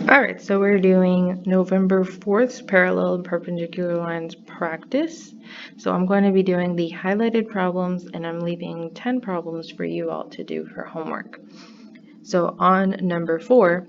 Alright, so we're doing November 4th's parallel and perpendicular lines practice. So I'm going to be doing the highlighted problems, and I'm leaving 10 problems for you all to do for homework. So on number 4,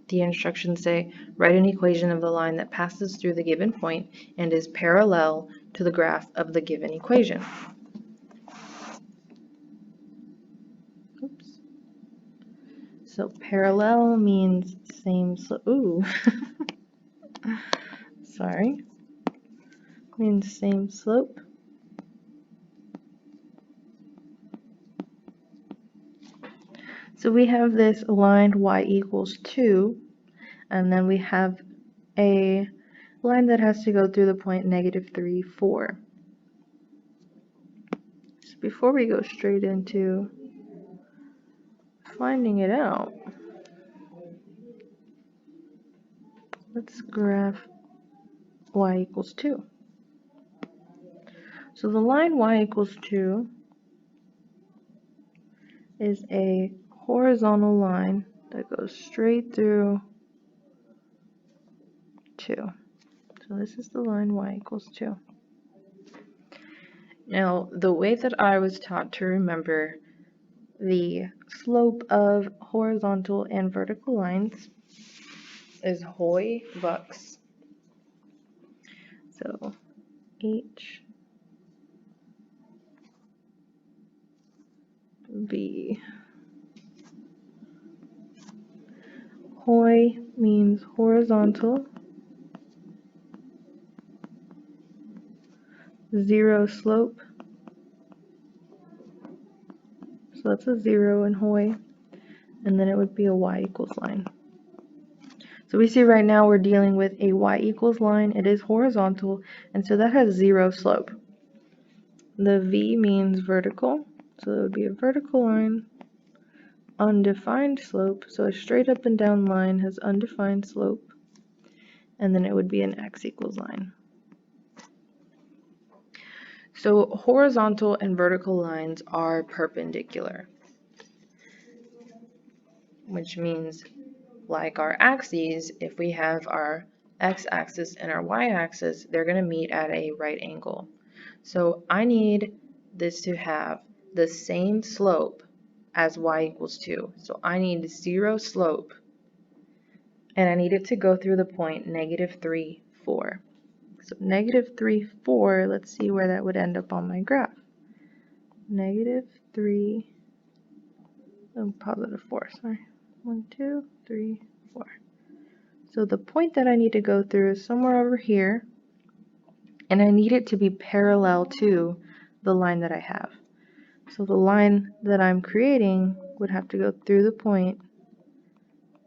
the instructions say, write an equation of the line that passes through the given point and is parallel to the graph of the given equation. Oops. So parallel means same slope. Ooh. Sorry. Means same slope. So we have this line y equals 2, and then we have a line that has to go through the point -3, 4. So before we go straight into finding it out, let's graph y equals 2. So the line y equals 2 is a horizontal line that goes straight through 2. So this is the line y equals 2. Now, the way that I was taught to remember the slope of horizontal and vertical lines is Hoy Bucks. So H V. Hoy means horizontal, 0 slope. So that's a 0 in Hoy. And then it would be a y equals line. So we see right now we're dealing with a y equals line. It is horizontal, and so that has 0 slope. The V means vertical, so it would be a vertical line, undefined slope, so a straight up and down line has undefined slope, and then it would be an x equals line. So horizontal and vertical lines are perpendicular, which means like our axes, if we have our x-axis and our y-axis, they're going to meet at a right angle. So I need this to have the same slope as y equals 2. So I need 0 slope, and I need it to go through the point -3, 4. So -3, 4, let's see where that would end up on my graph. -3, positive 4, sorry. 1, 2, 3, 4. So the point that I need to go through is somewhere over here, and I need it to be parallel to the line that I have. So the line that I'm creating would have to go through the point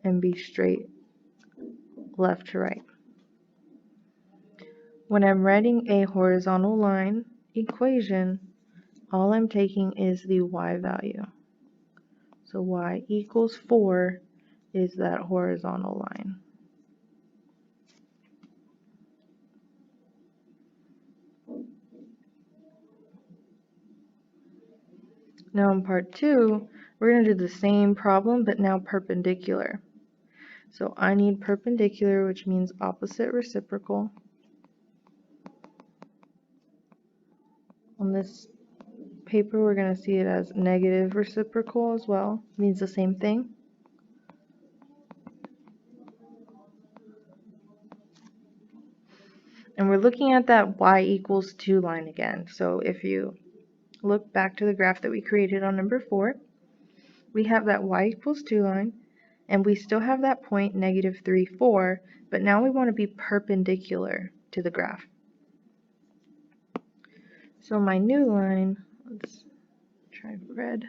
and be straight left to right. When I'm writing a horizontal line equation, all I'm taking is the y value. So y equals 4 is that horizontal line. Now in part 2, we're going to do the same problem, but now perpendicular. So I need perpendicular, which means opposite reciprocal. On this paper, we're going to see it as negative reciprocal as well. It means the same thing. And we're looking at that y equals 2 line again. So if you look back to the graph that we created on number 4, we have that y equals 2 line, and we still have that point -3, 4, but now we want to be perpendicular to the graph. So my new line, let's try red.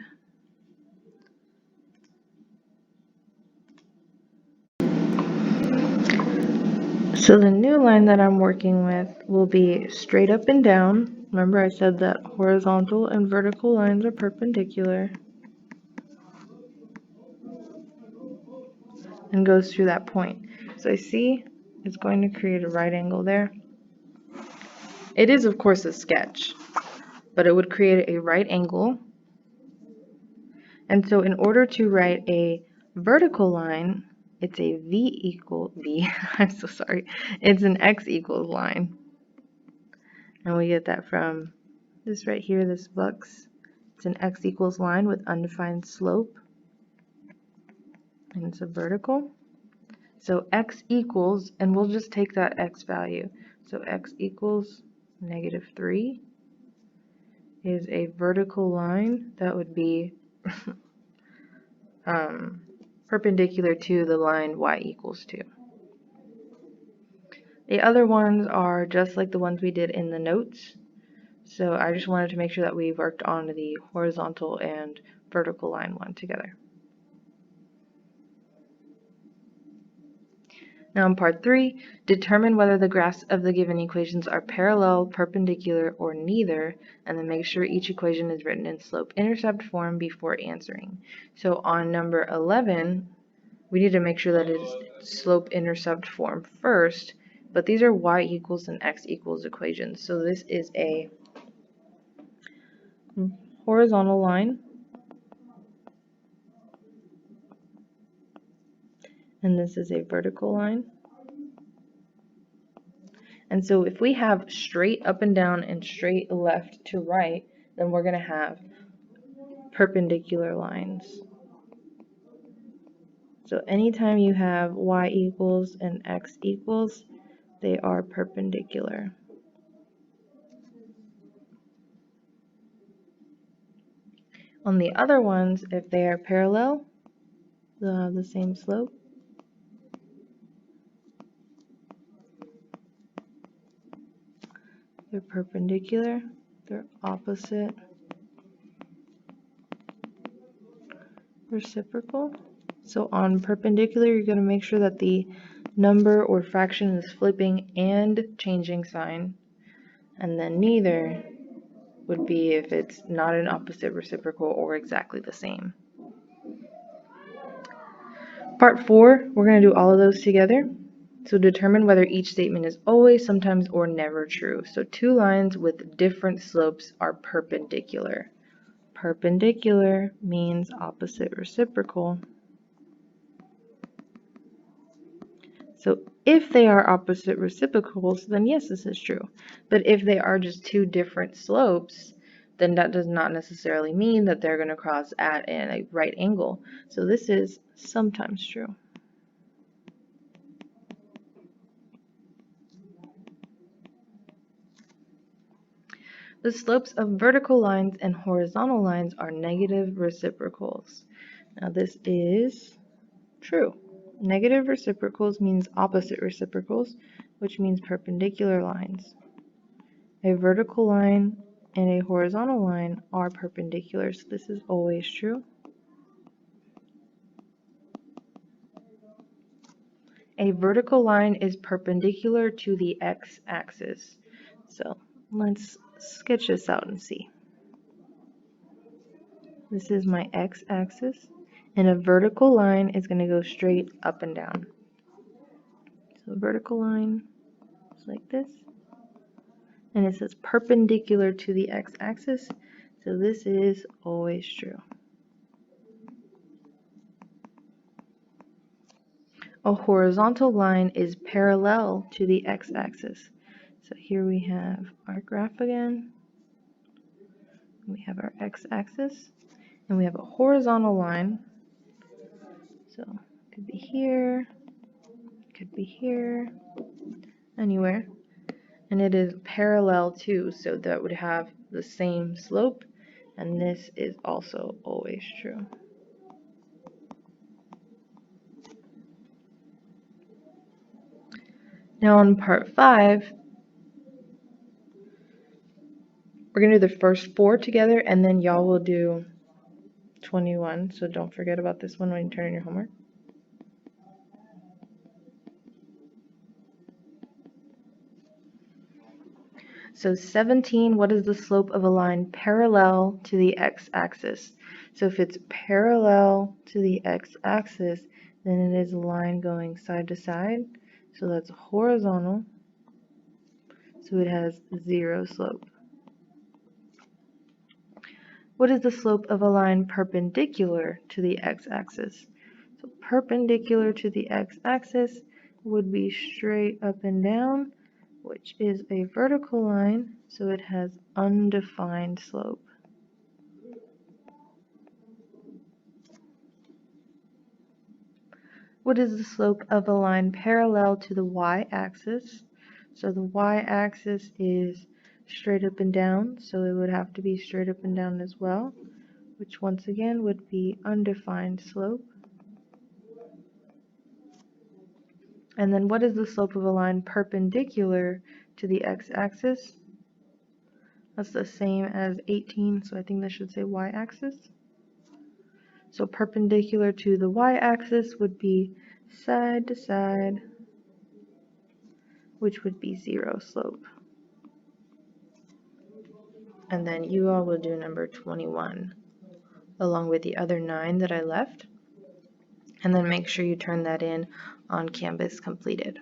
So the new line that I'm working with will be straight up and down. Remember I said that horizontal and vertical lines are perpendicular, and goes through that point. So I see it's going to create a right angle there. It is of course a sketch, but it would create a right angle. And so in order to write a vertical line, it's a I'm so sorry. It's an x equals line. And we get that from this right here, this box. It's an x equals line with undefined slope. And it's a vertical. So x equals, and we'll just take that x value. So x equals -3 is a vertical line that would be perpendicular to the line y equals 2. The other ones are just like the ones we did in the notes. So I just wanted to make sure that we worked on the horizontal and vertical line one together. Now in part 3, determine whether the graphs of the given equations are parallel, perpendicular, or neither, and then make sure each equation is written in slope-intercept form before answering. So on number 11, we need to make sure that it is slope-intercept form first, but these are y equals and x equals equations. So this is a horizontal line, and this is a vertical line. And so if we have straight up and down and straight left to right, then we're going to have perpendicular lines. So anytime you have y equals and x equals, they are perpendicular. On the other ones, if they are parallel, they'll have the same slope. They're perpendicular, they're opposite reciprocal. So on perpendicular, you're going to make sure that the number or fraction is flipping and changing sign. And then neither would be if it's not an opposite reciprocal or exactly the same. Part 4, we're going to do all of those together. So determine whether each statement is always, sometimes, or never true. So two lines with different slopes are perpendicular. Perpendicular means opposite reciprocal. So if they are opposite reciprocals, then yes, this is true. But if they are just two different slopes, then that does not necessarily mean that they're going to cross at a right angle. So this is sometimes true. The slopes of vertical lines and horizontal lines are negative reciprocals. Now this is true. Negative reciprocals means opposite reciprocals, which means perpendicular lines. A vertical line and a horizontal line are perpendicular, so this is always true. A vertical line is perpendicular to the x-axis. So let's sketch this out and see. This is my x-axis, and a vertical line is going to go straight up and down. So a vertical line is like this, and it says perpendicular to the x-axis, so this is always true. A horizontal line is parallel to the x-axis. So here we have our graph again. We have our x-axis, and we have a horizontal line. So it could be here, could be here, anywhere. And it is parallel to, so that would have the same slope, and this is also always true. Now on part 5, we're going to do the first 4 together, and then y'all will do 21, so don't forget about this one when you turn in your homework. So 17, what is the slope of a line parallel to the x-axis? So if it's parallel to the x-axis, then it is a line going side to side. So that's horizontal. So it has 0 slope. What is the slope of a line perpendicular to the x-axis? So perpendicular to the x-axis would be straight up and down, which is a vertical line, so it has undefined slope. What is the slope of a line parallel to the y-axis? So the y-axis is straight up and down, so it would have to be straight up and down as well, which once again would be undefined slope. And then what is the slope of a line perpendicular to the x-axis? That's the same as 18, so I think that should say y-axis. So perpendicular to the y-axis would be side to side, which would be 0 slope. And then you all will do number 21 along with the other 9 that I left. And then make sure you turn that in on Canvas completed.